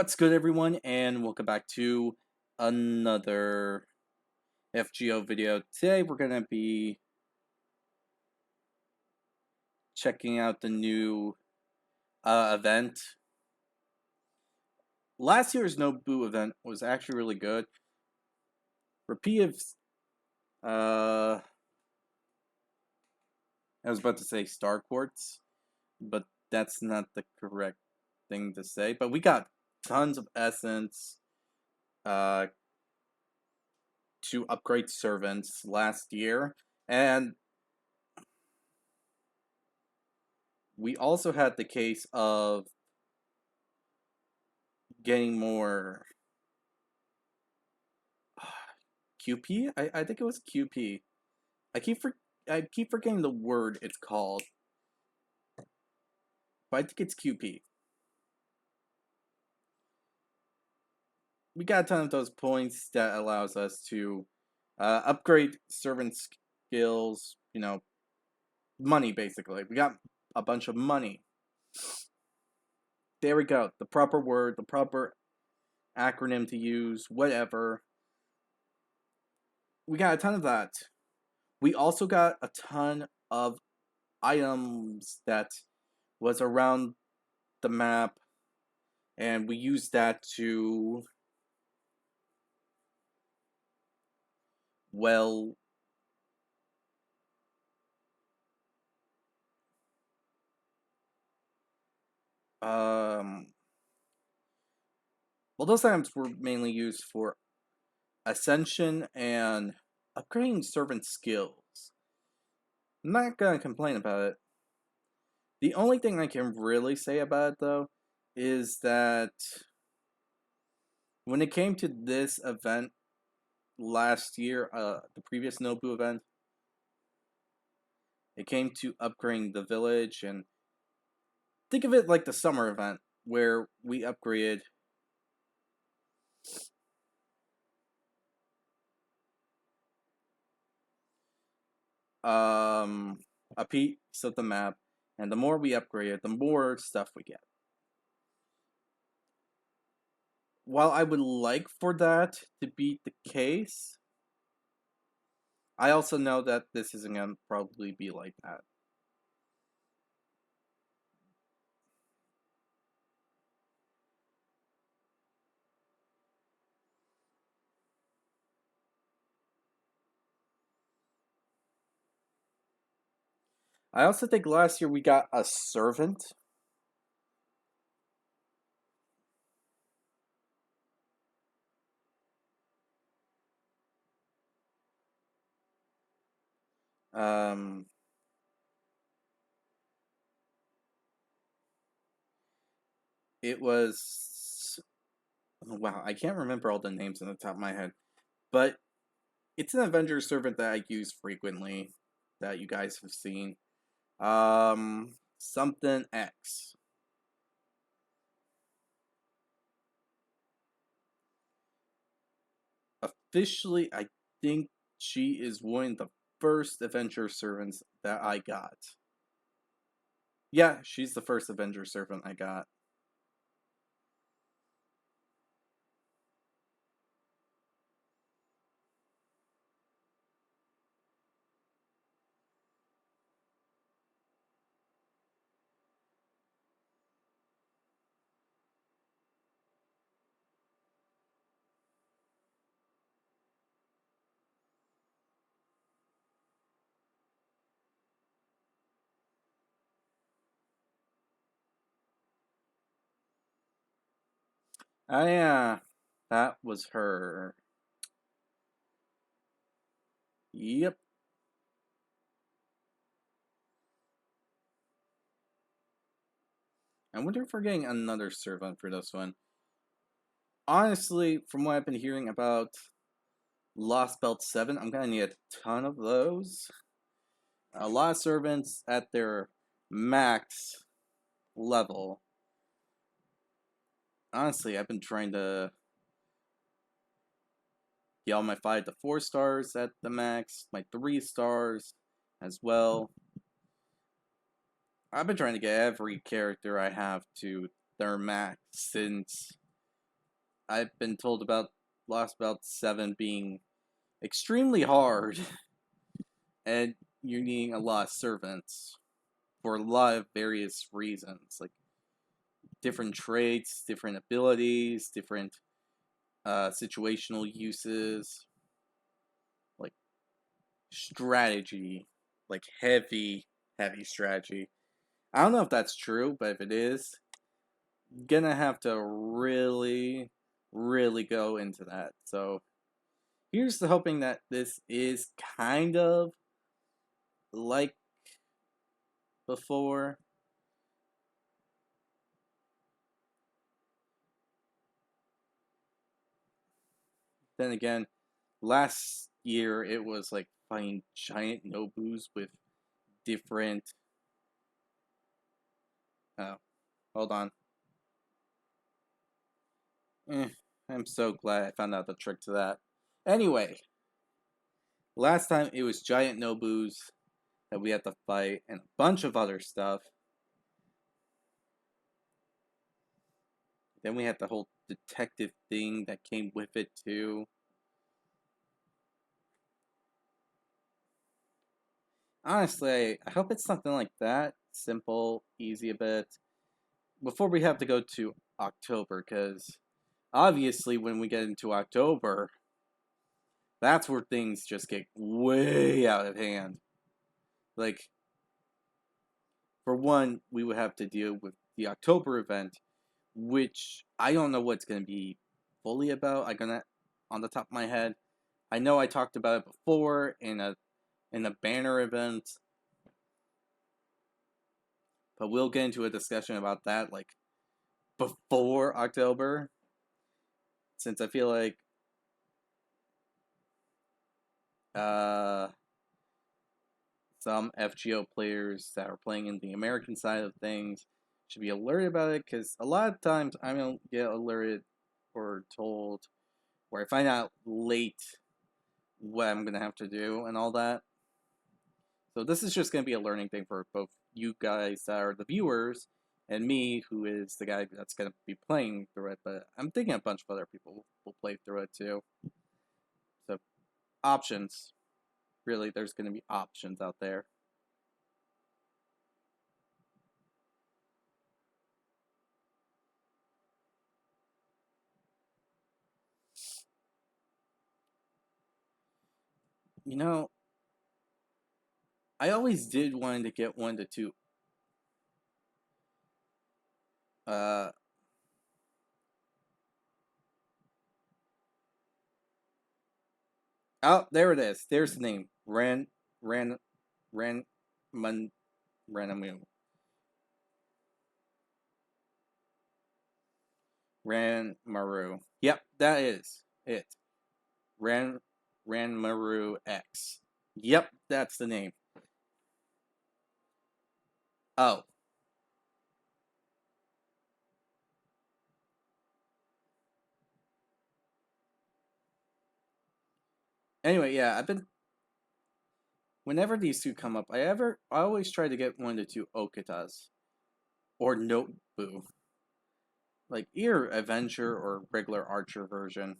What's good, everyone, and welcome back to another FGO video. Today we're going to be checking out the new event. Last year's Nobua event was actually really good. Repeative, I was about to say Star Quartz, but that's not the correct thing to say. But we got tons of essence to upgrade servants last year, and we also had the case of getting more QP. I think it was QP. I keep forgetting the word it's called, but I think it's QP. We got a ton of those points that allows us to upgrade servant skills. You know, money basically. We got a bunch of money. There we go. The proper word, the proper acronym to use, whatever. We got a ton of that. We also got a ton of items that was around the map, and we used that to, well, those items were mainly used for ascension and upgrading servant skills. I'm not gonna complain about it. The only thing I can really say about it, though, is that when it came to this event last year, the previous Nobu event, it came to upgrading the village, and think of it like the summer event where we upgraded a piece of the map, and the more we upgrade it, the more stuff we get. While I would like for that to be the case, I also know that this isn't going to probably be like that. I also think last year we got a servant. It was, wow, I can't remember all the names on the top of my head, but it's an Avenger servant that I use frequently that you guys have seen. Something X. Officially, I think she is one of the first Avenger servants that I got. Yeah, she's the first Avenger servant I got. Oh yeah, that was her. Yep. I wonder if we're getting another servant for this one. Honestly, from what I've been hearing about Lost Belt 7, I'm gonna need a ton of those. A lot of servants at their max level. Honestly, I've been trying to get all my 5 to 4 stars at the max, my 3 stars as well. I've been trying to get every character I have to their max since I've been told about Lost Belt 7 being extremely hard, and you're needing a lot of servants for a lot of various reasons, like different traits, different abilities, different situational uses, like strategy, like heavy strategy. I don't know if that's true, but if it is, gonna have to really go into that. So here's the hoping that this is kind of like before. Then again, last year it was like fighting giant Nobus with different. Oh, hold on. Eh, I'm so glad I found out the trick to that. Anyway, last time it was giant Nobus that we had to fight and a bunch of other stuff. Then we had the whole detective thing that came with it too. Honestly, I hope it's something like that. Simple, easy a bit. Before we have to go to October, because obviously when we get into October, that's where things just get way out of hand. Like, for one, we would have to deal with the October event, which I don't know what's going to be fully about. I'm gonna, on the top of my head, I know I talked about it before in a banner event, but we'll get into a discussion about that like before October, since I feel like uh, some FGO players that are playing in the American side of things should be alerted about it, because a lot of times I don't get alerted or told, where I find out late what I'm gonna have to do and all that. So this is just gonna be a learning thing for both you guys that are the viewers and me, who is the guy that's gonna be playing through it. But I'm thinking a bunch of other people will play through it too. So options, really, there's gonna be options out there. You know, I always did want to get 1 to 2. Uh, oh, there it is. There's the name. Ran, Ran, Man, Ranamu. Ran Maru. Yep, that is it. Ran Ranmaru X. Yep, that's the name. Oh, anyway, yeah, I've been. Whenever these two come up, I always try to get 1 to 2 Okatas or Nobu, like either Avenger or regular Archer version.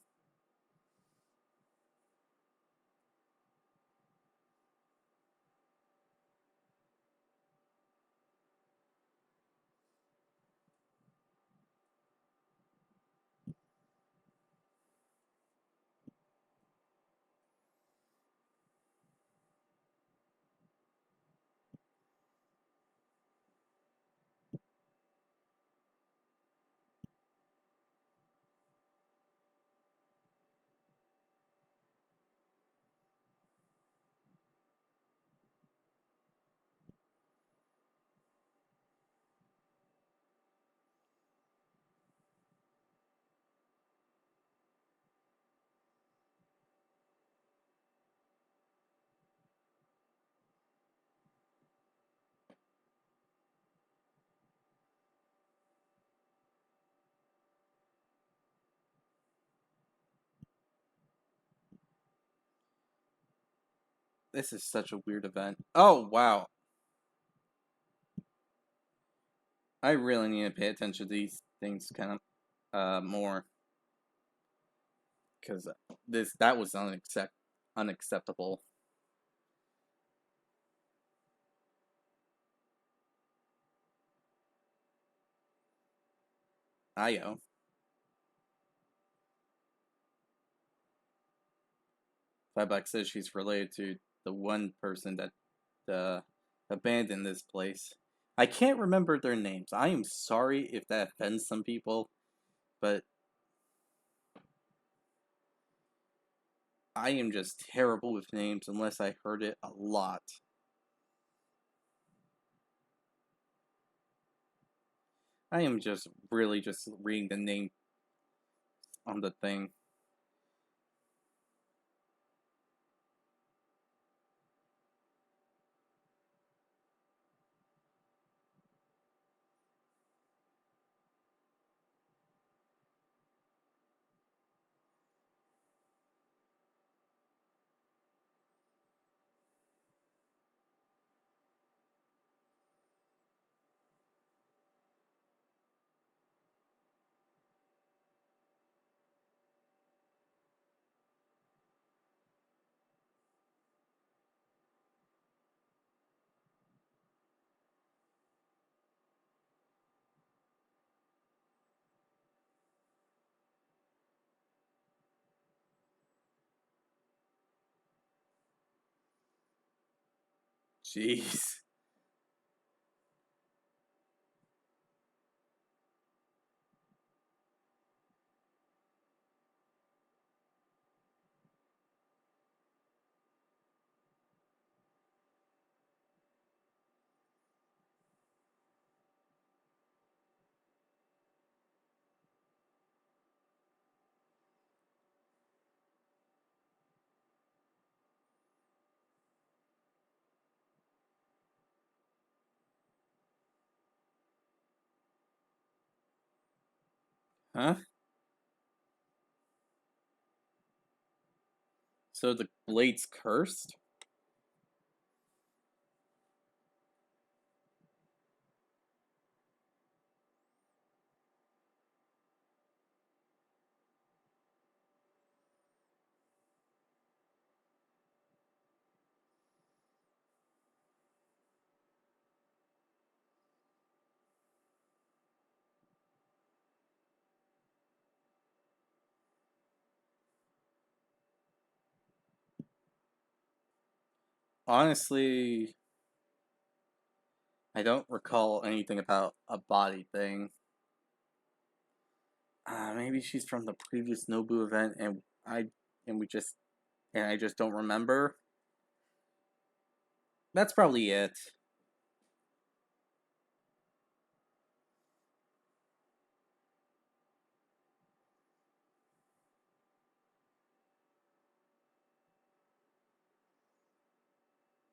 This is such a weird event. Oh wow, I really need to pay attention to these things kind of more. because that was unacceptable. Io. Flyback says she's related to the one person that abandoned this place. I can't remember their names. I am sorry if that offends some people, but I am just terrible with names unless I heard it a lot. I am just really just reading the name on the thing. Jeez. Huh? So the blade's cursed? Honestly, I don't recall anything about a body thing. Maybe she's from the previous Nobu event, and we just and I just don't remember. That's probably it.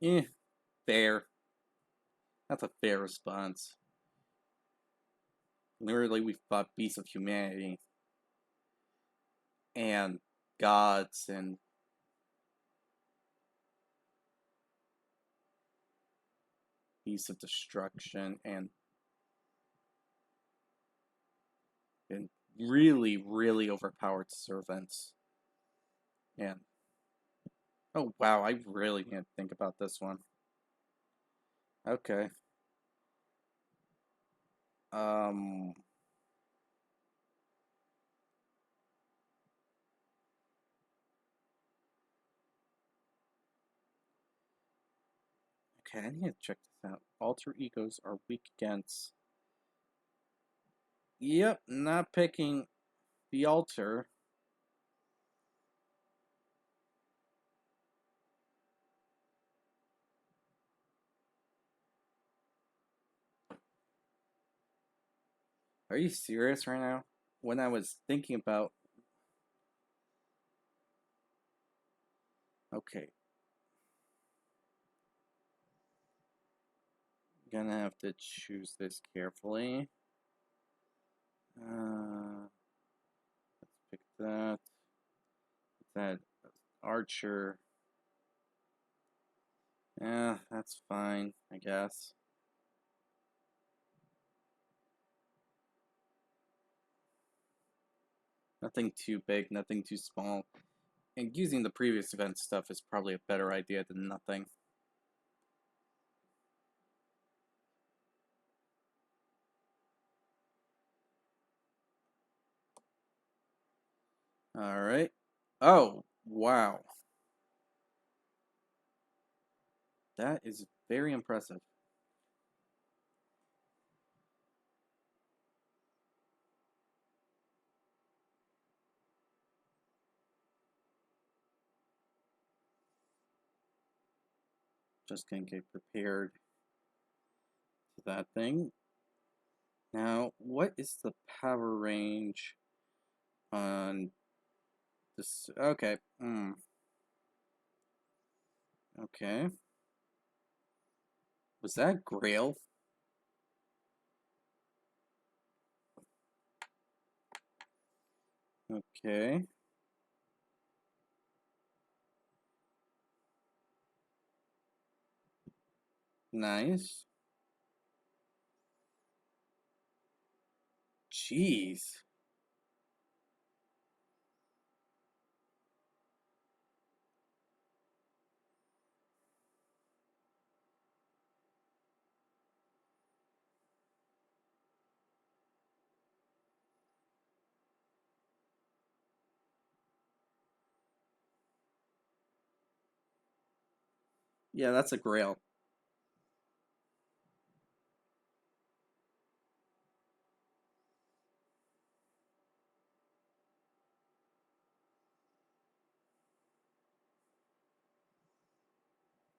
Eh, fair. That's a fair response. Literally, we fought beasts of humanity and gods and beasts of destruction and really, really overpowered servants. And oh wow, I really need to think about this one. Okay. Um. Okay, I need to check this out. Alter egos are weak against. Yep, not picking the altar. Are you serious right now? When I was thinking about. Okay, gonna have to choose this carefully. Let's pick that. That archer. Yeah, that's fine, I guess. Nothing too big, nothing too small. And using the previous event stuff is probably a better idea than nothing. Alright. Oh, wow. That is very impressive. Just gonna get prepared for that thing. Now, what is the power range on this? Okay. Okay. Was that Grail? Okay. Nice. Jeez. Yeah, that's a Grail.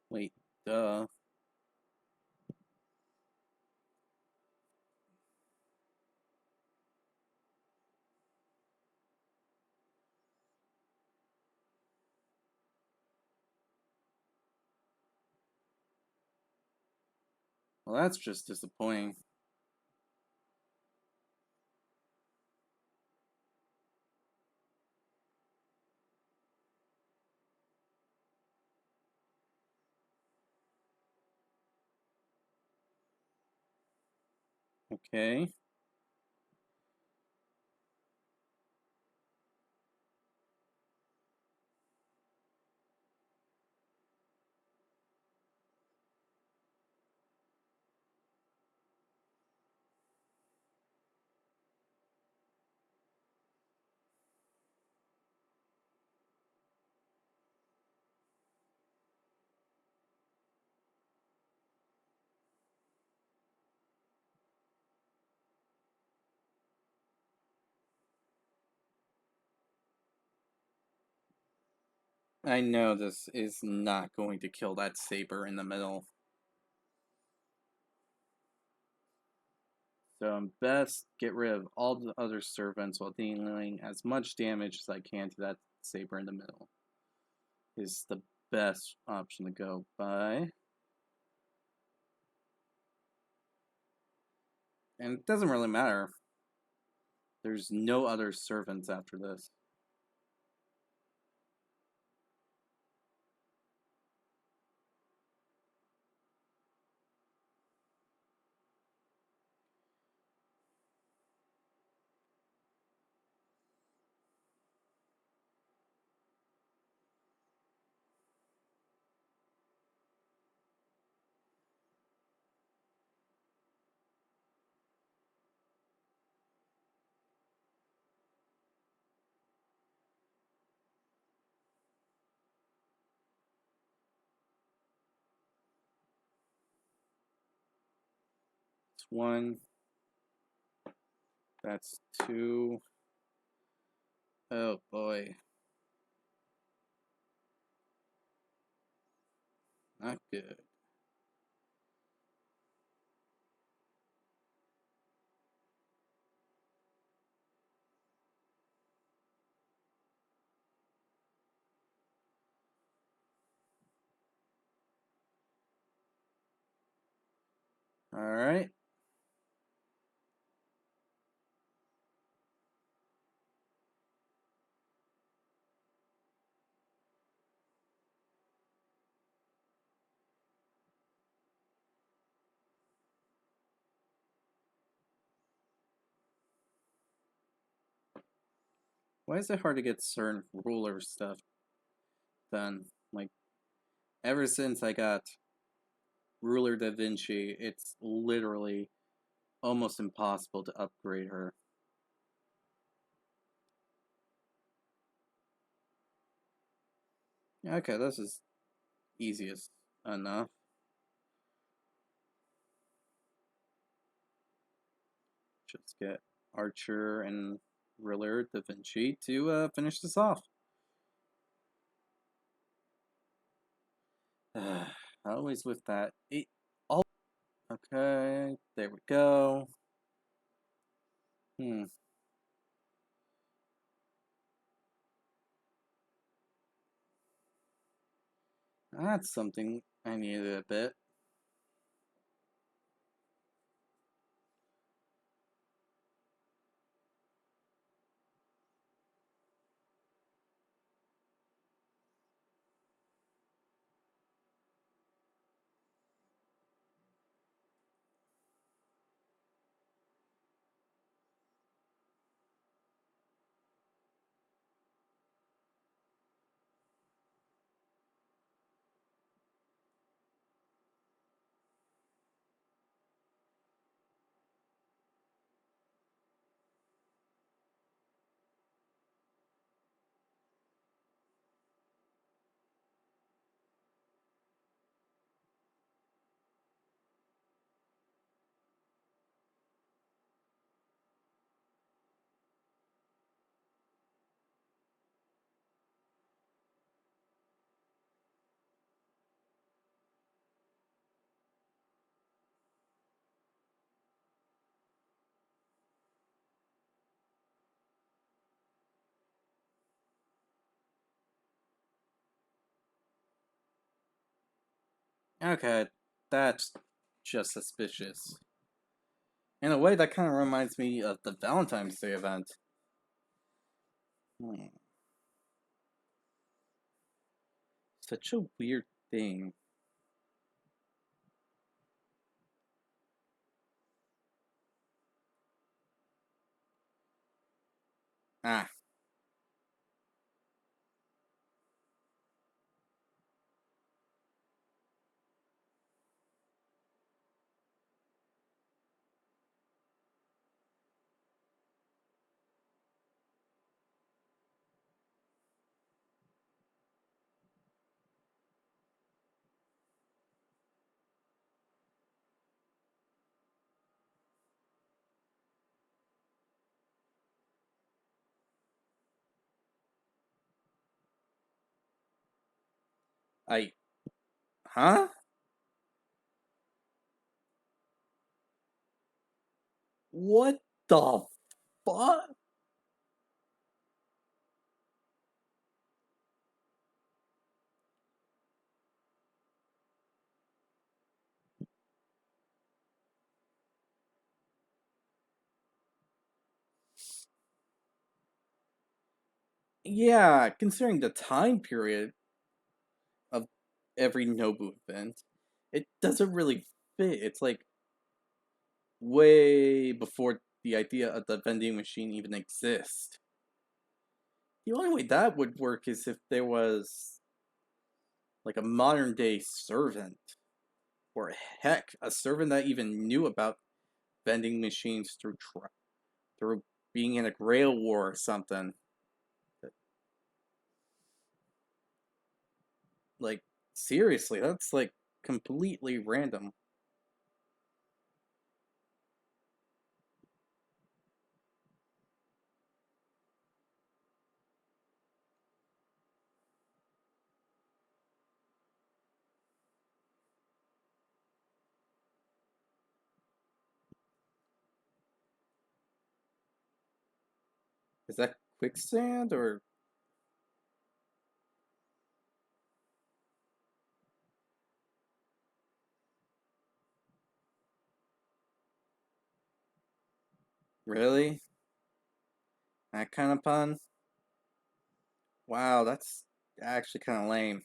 Wait, duh. Well, that's just disappointing. Okay. I know this is not going to kill that saber in the middle. So I'm best get rid of all the other servants while dealing as much damage as I can to that saber in the middle. Is the best option to go by. And it doesn't really matter. There's no other servants after this. It's one. That's two. Oh boy. Not good. Alright. Why is it hard to get certain ruler stuff done? Like, ever since I got Ruler Da Vinci, it's literally almost impossible to upgrade her. Okay, this is easiest enough. Just get Archer and Ruler Da Vinci to finish this off. Always with that. Okay, there we go. Hmm. That's something I needed a bit. Okay, that's just suspicious. In a way, that kind of reminds me of the Valentine's Day event. Hmm. Such a weird thing. Ah, I. Huh? What the fuck? Yeah, considering the time period of every Nobu event, it doesn't really fit. It's like way before the idea of the vending machine even exists. The only way that would work is if there was like a modern day servant, or heck, a servant that even knew about vending machines through being in a Grail War or something. Like seriously, that's like completely random. Is that quicksand or really that kind of pun? Wow, that's actually kind of lame.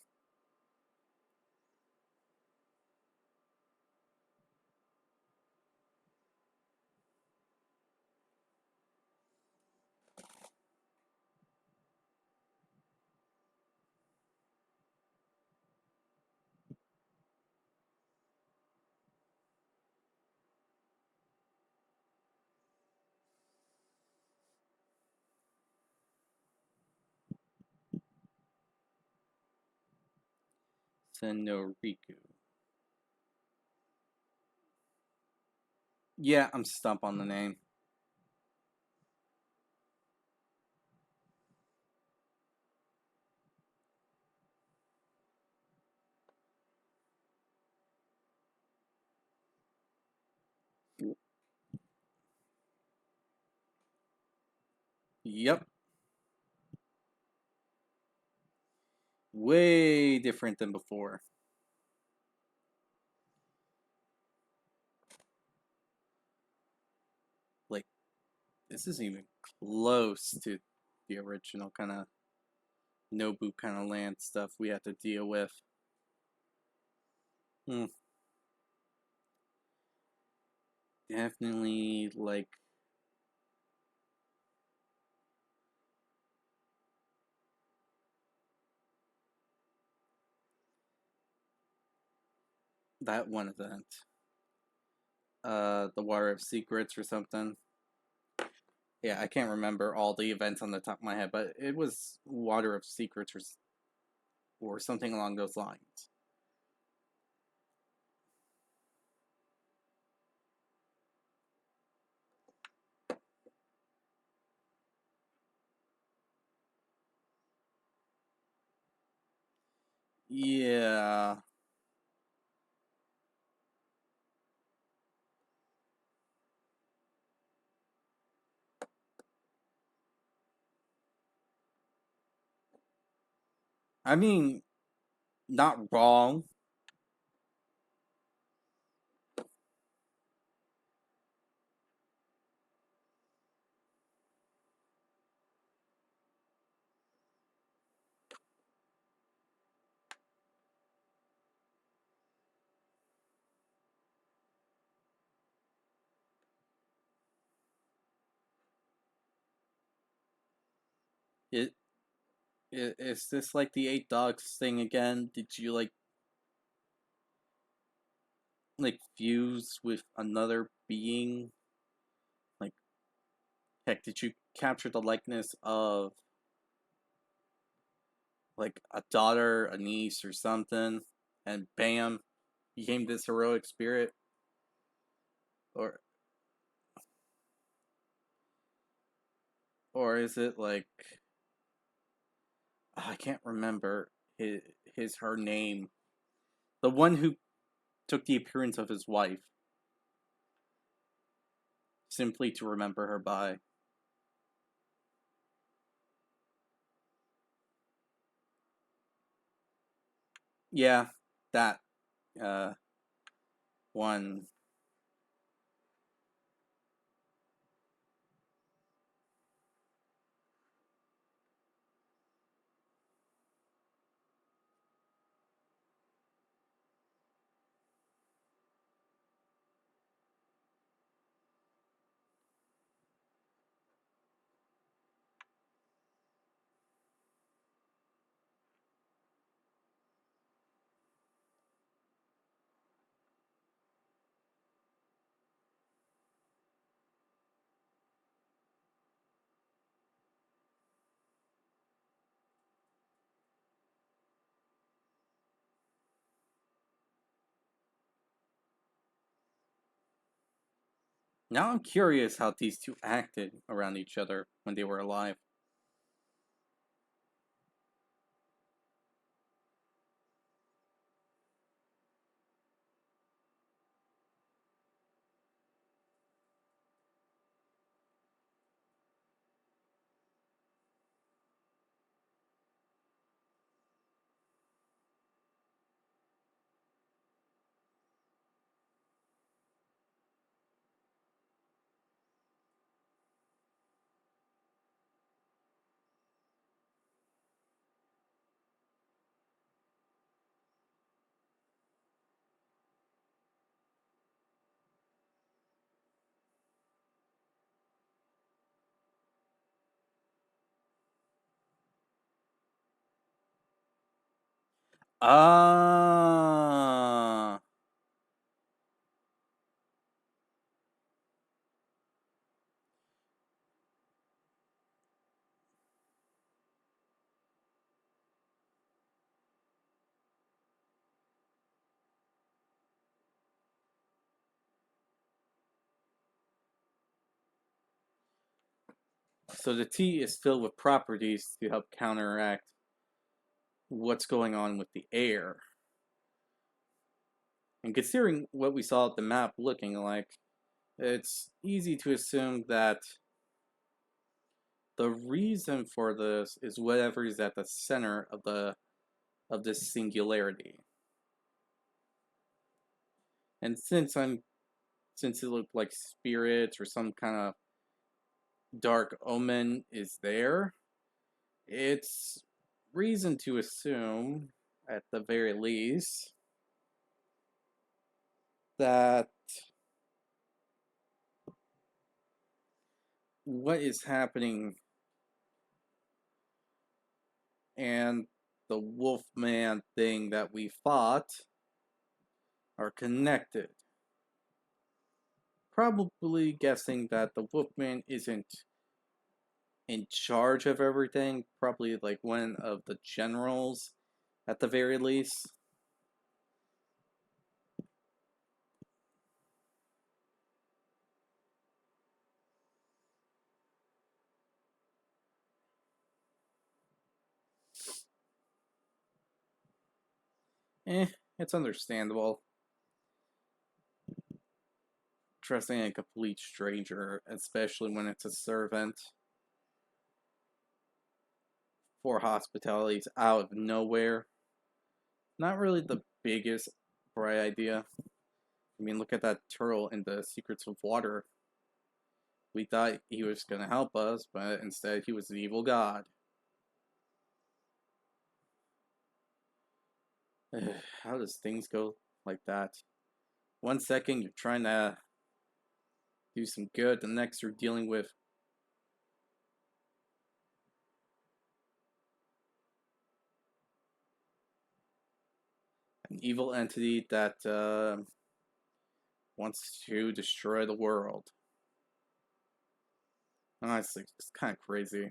Mountain no Riku. Yeah, I'm stumped on the name. Yep. Way different than before. Like, this isn't even close to the original kind of Nobu kind of land stuff we have to deal with. Hmm. Definitely, like, that one event. The Water of Secrets or something. Yeah, I can't remember all the events on the top of my head, but it was Water of Secrets or something along those lines. Yeah. I mean, not wrong. It, is this like the eight dogs thing again? Did you like fuse with another being? Like, heck, did you capture the likeness of like a daughter, a niece, or something, and bam, became this heroic spirit? Or is it like I can't remember her name. The one who took the appearance of his wife simply to remember her by. Yeah, that uh one. Now I'm curious how these two acted around each other when they were alive. Ah, So the tea is filled with properties to help counteract what's going on with the air. And considering what we saw at the map looking like, it's easy to assume that the reason for this is whatever is at the center of this singularity. And since it looked like spirits or some kind of dark omen is there, it's reason to assume, at the very least, that what is happening and the Wolfman thing that we fought are connected. Probably guessing that the Wolfman isn't in charge of everything, probably like one of the generals at the very least. Eh, it's understandable. Trusting a complete stranger, especially when it's a servant for hospitalities out of nowhere, not really the biggest bright idea. I mean, look at that turtle in the Secrets of Water. We thought he was going to help us, but instead he was an evil god. How does things go like that? 1 second you're trying to do some good, the next you're dealing with an evil entity that wants to destroy the world. Honestly, it's kind of crazy.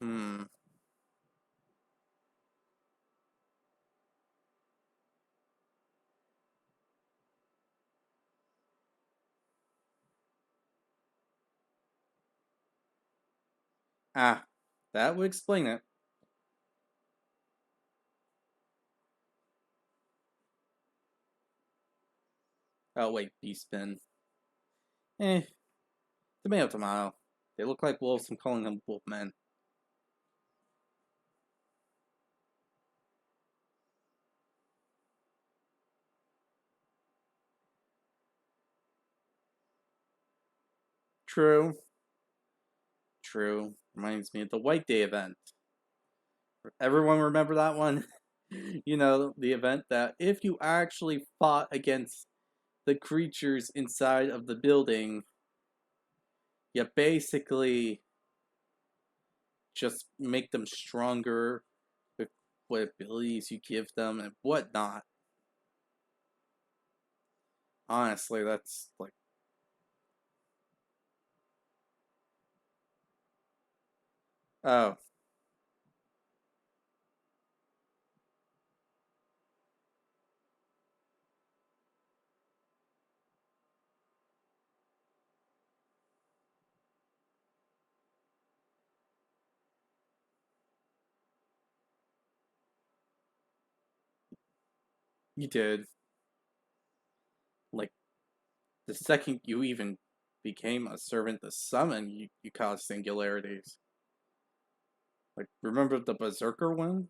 Hmm. Ah, that would explain it. Oh wait, Beastman. Eh, tomato tomato. They look like wolves, I'm calling them wolfmen. True. True. Reminds me of the White Day event. Everyone remember that one? You know, the event that if you actually fought against the creatures inside of the building, you basically just make them stronger with what abilities you give them and whatnot. Honestly, that's like, oh, you did. Like, the second you even became a servant to summon, you caused singularities. Like, remember the Berserker one?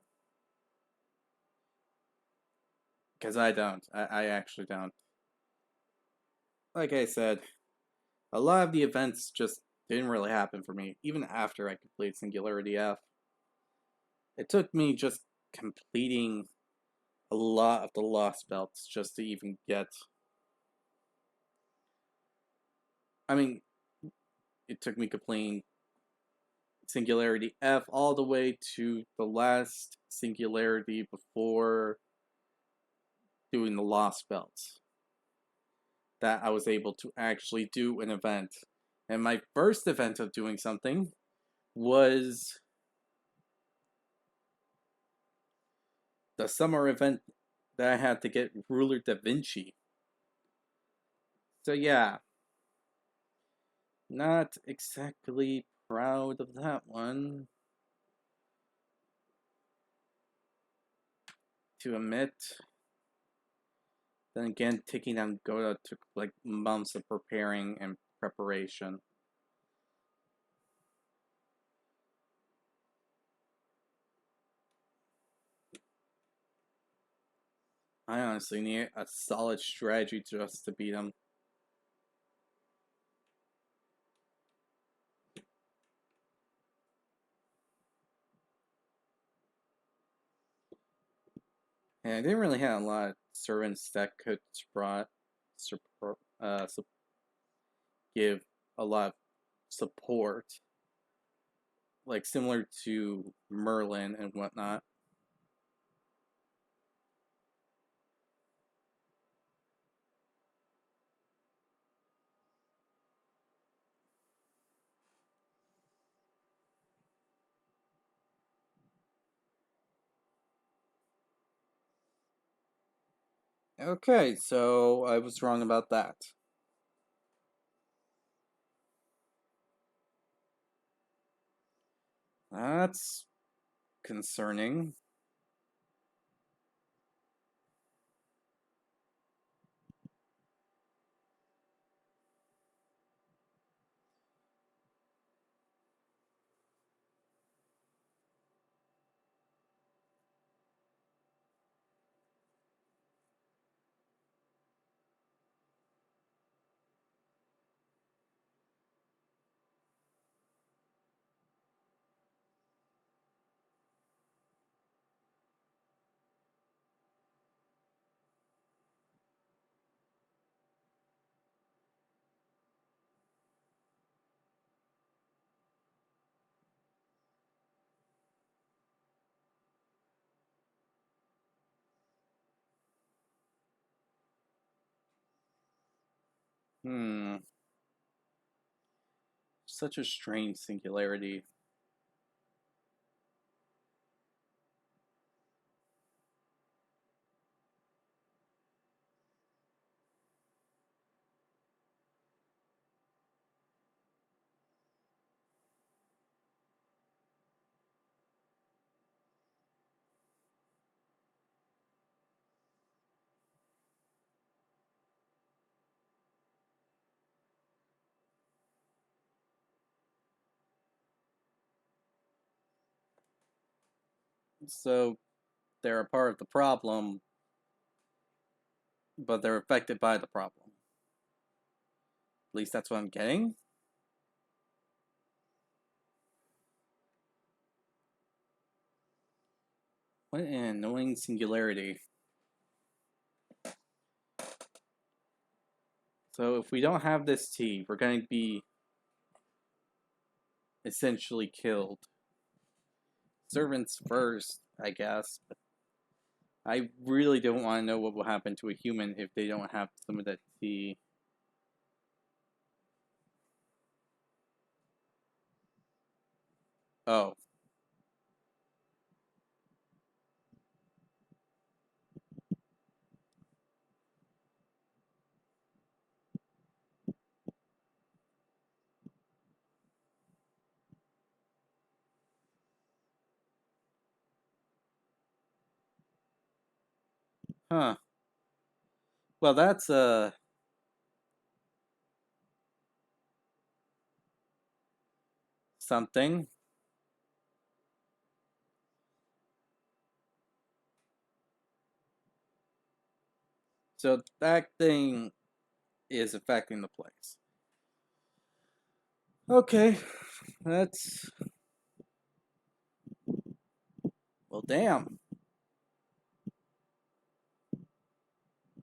Because I don't. I actually don't. Like I said, a lot of the events just didn't really happen for me, even after I completed Singularity F. It took me just completing a lot of the Lost Belts just to even get. I mean, it took me completing Singularity F all the way to the last Singularity before doing the Lost Belts. that I was able to actually do an event. And my first event of doing something was the summer event that I had to get Ruler Da Vinci. So yeah, not exactly proud of that one, to admit. Then again, taking down Goda took like months of preparing and preparation. I honestly need a solid strategy just to beat him. And I didn't really have a lot of servants that could uh, give a lot of support, like similar to Merlin and whatnot. Okay, so I was wrong about that. That's concerning. Hmm, such a strange singularity. So they're a part of the problem, but they're affected by the problem. At least that's what I'm getting. What an annoying singularity. So if we don't have this tea, we're going to be essentially killed. Servants first, I guess. But I really don't want to know what will happen to a human if they don't have some of that tea. Oh, huh. Well, that's something. So that thing is affecting the place. Okay, that's well, damn.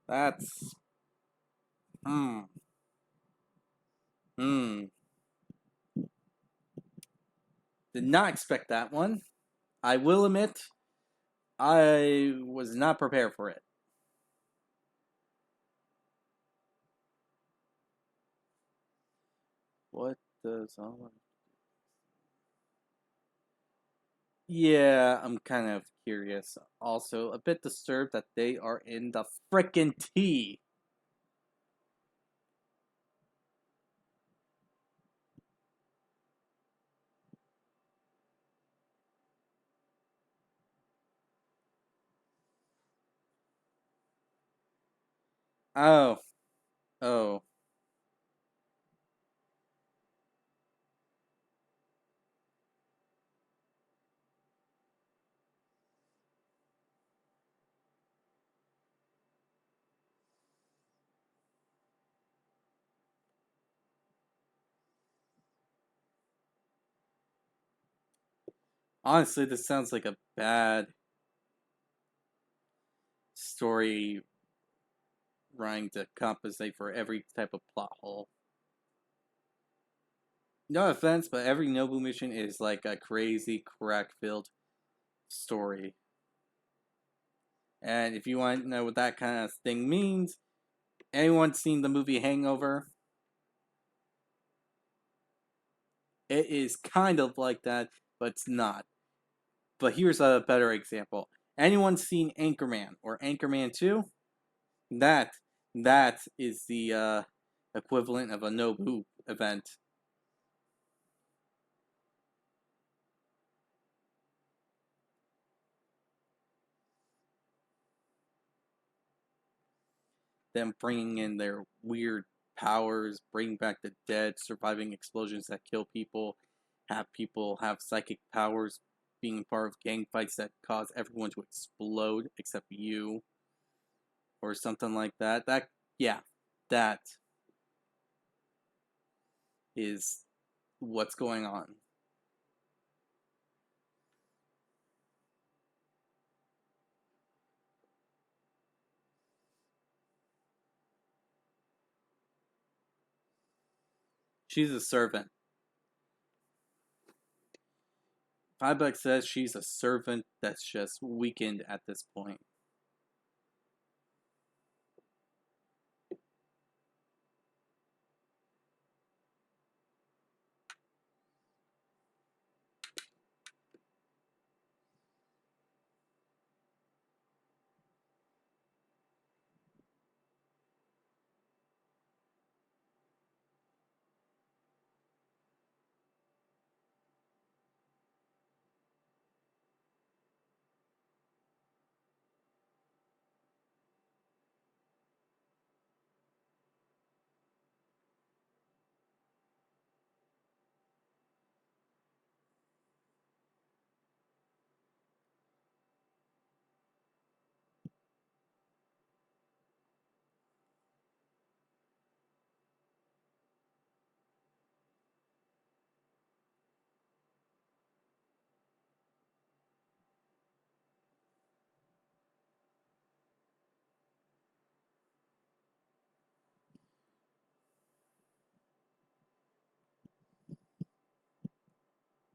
That's hmm hmm. Did not expect that one. I will admit, I was not prepared for it. What does all? Yeah, I'm kind of curious. Also, a bit disturbed that they are in the frickin' tea. Oh, oh. Honestly, this sounds like a bad story trying to compensate for every type of plot hole. No offense, but every Nobu mission is like a crazy, crack-filled story. And if you want to know what that kind of thing means, anyone seen the movie Hangover? It is kind of like that, but it's not. But here's a better example. Anyone seen Anchorman or Anchorman 2? That that is the equivalent of a Nobu event. Them bringing in their weird powers, bringing back the dead, surviving explosions that kill people have psychic powers, being part of gang fights that cause everyone to explode except you, or something like that. Yeah, that is what's going on. She's a servant. Fivebuck says she's a servant that's just weakened at this point.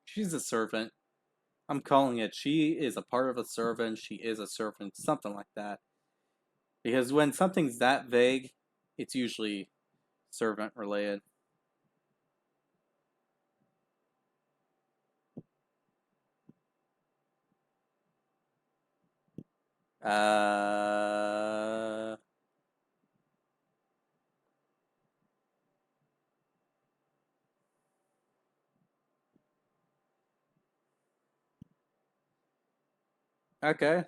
She's a servant. I'm calling it. She is a part of a servant. She is a servant. Something like that. Because when something's that vague, it's usually servant related. Uh. Okay.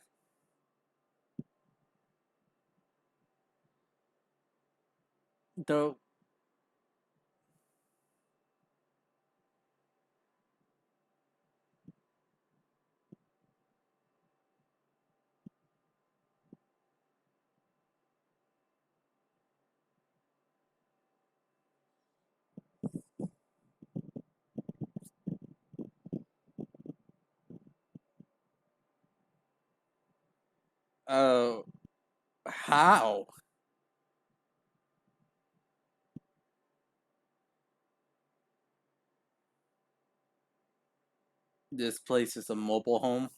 Though. Oh. How? This place is a mobile home.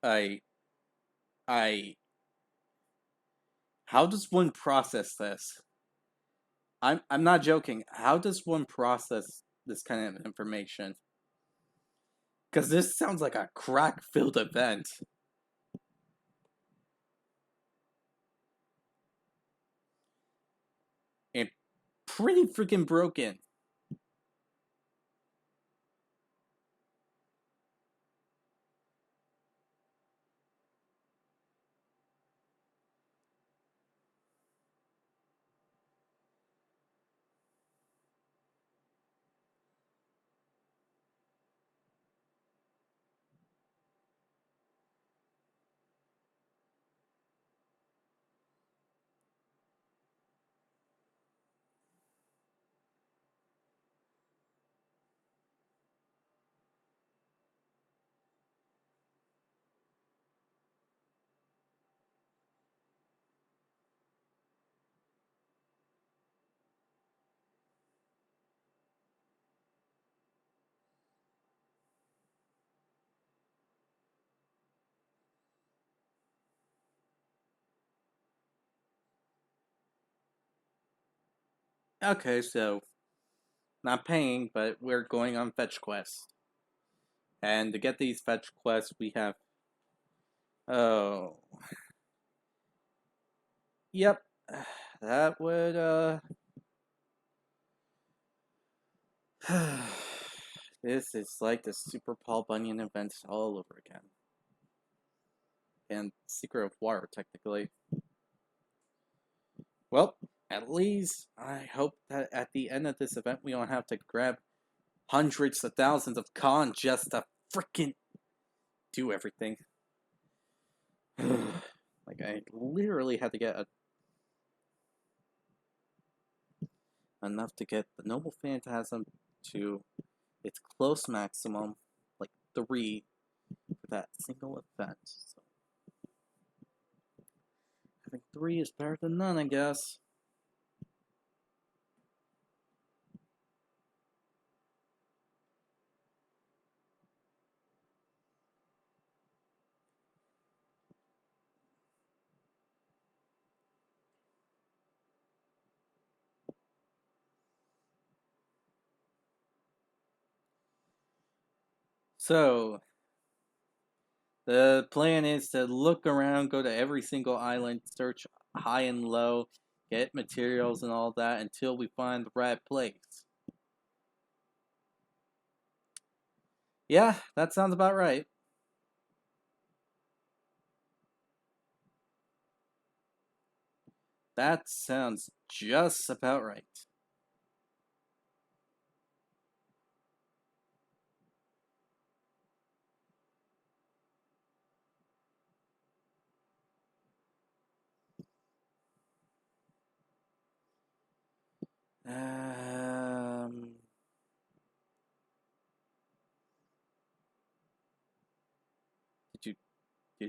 I, I, how does one process this? I'm not joking. How does one process this kind of information? Because this sounds like a crack-filled event. And pretty freaking broken. Okay, so not paying, but we're going on fetch quests. And to get these fetch quests, we have. Oh. Yep. That would, This is like the Super Paul Bunyan event all over again. And Secret of Water, technically. Well, at least I hope that at the end of this event we don't have to grab hundreds of thousands of con just to freaking do everything. Like, I literally had to get enough to get the Noble Phantasm to its close maximum, like 3, for that single event. So, having 3 is better than none, I guess. So, the plan is to look around, go to every single island, search high and low, get materials and all that until we find the right place. Yeah, that sounds about right. That sounds just about right. Um, did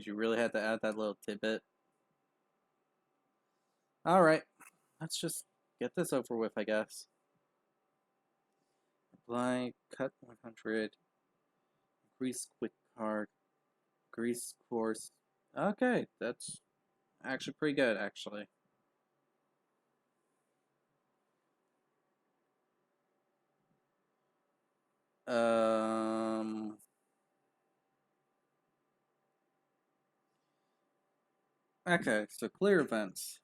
you really have to add that little tidbit? All right, let's just get this over with, I guess. Apply, cut 100, grease quick card, grease course. Okay, that's actually pretty good, actually. Um, okay, so clear events.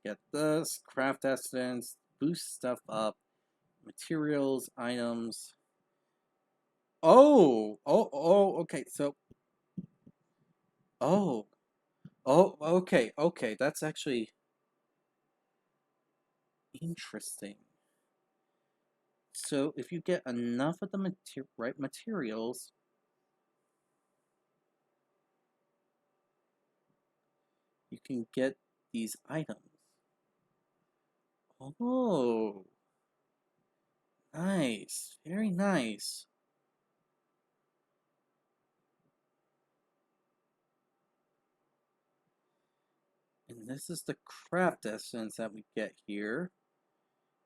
Get this, craft essence, boost stuff up, materials, items. Okay, so, oh, okay, that's actually interesting. So if you get enough of the right materials, you can get these items. Oh, nice. Very nice. And this is the craft essence that we get here.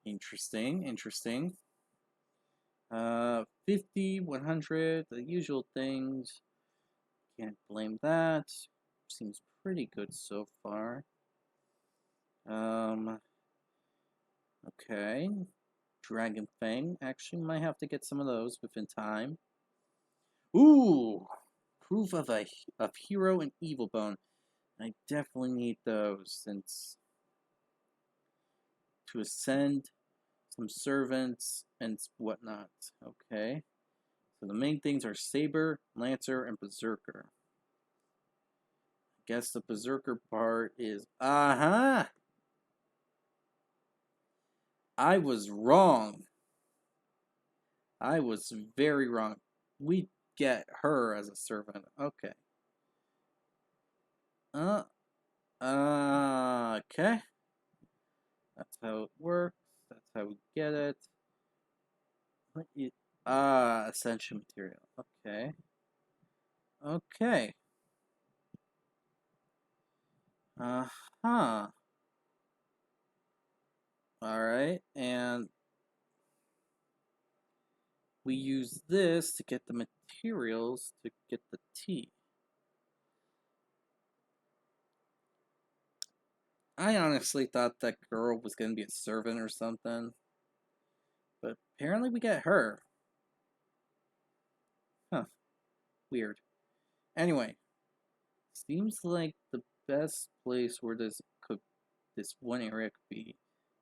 Interesting, interesting. 50, 100, the usual things. Can't blame that. Seems pretty good so far. Okay. Dragon Fang. Actually, might have to get some of those within time. Ooh! Proof of Hero and Evil Bone. I definitely need those since to ascend some servants and whatnot. Okay. So the main things are Saber, Lancer, and Berserker. I guess the Berserker part is... Uh-huh! I was wrong. I was very wrong. We get her as a servant. Okay. Okay. That's how it works. That's how we get it. What you... Ascension material. Okay. Okay. Uh-huh. Alright, and we use this to get the materials to get the tea. I honestly thought that girl was going to be a servant or something. But apparently we get her. Huh. Weird. Anyway, seems like the best place where this one area could be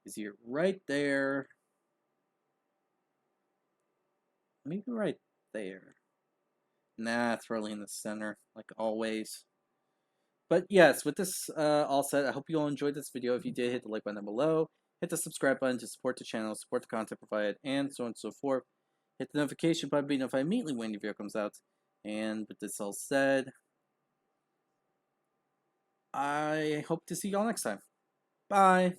is here right there. Maybe right there. Nah, it's probably in the center, like always. But yes, with this all said, I hope you all enjoyed this video. If you did, hit the like button down below. Hit the subscribe button to support the channel, support the content provided, and so on and so forth. Hit the notification button to be notified immediately when your video comes out. And with this all said, I hope to see y'all next time. Bye!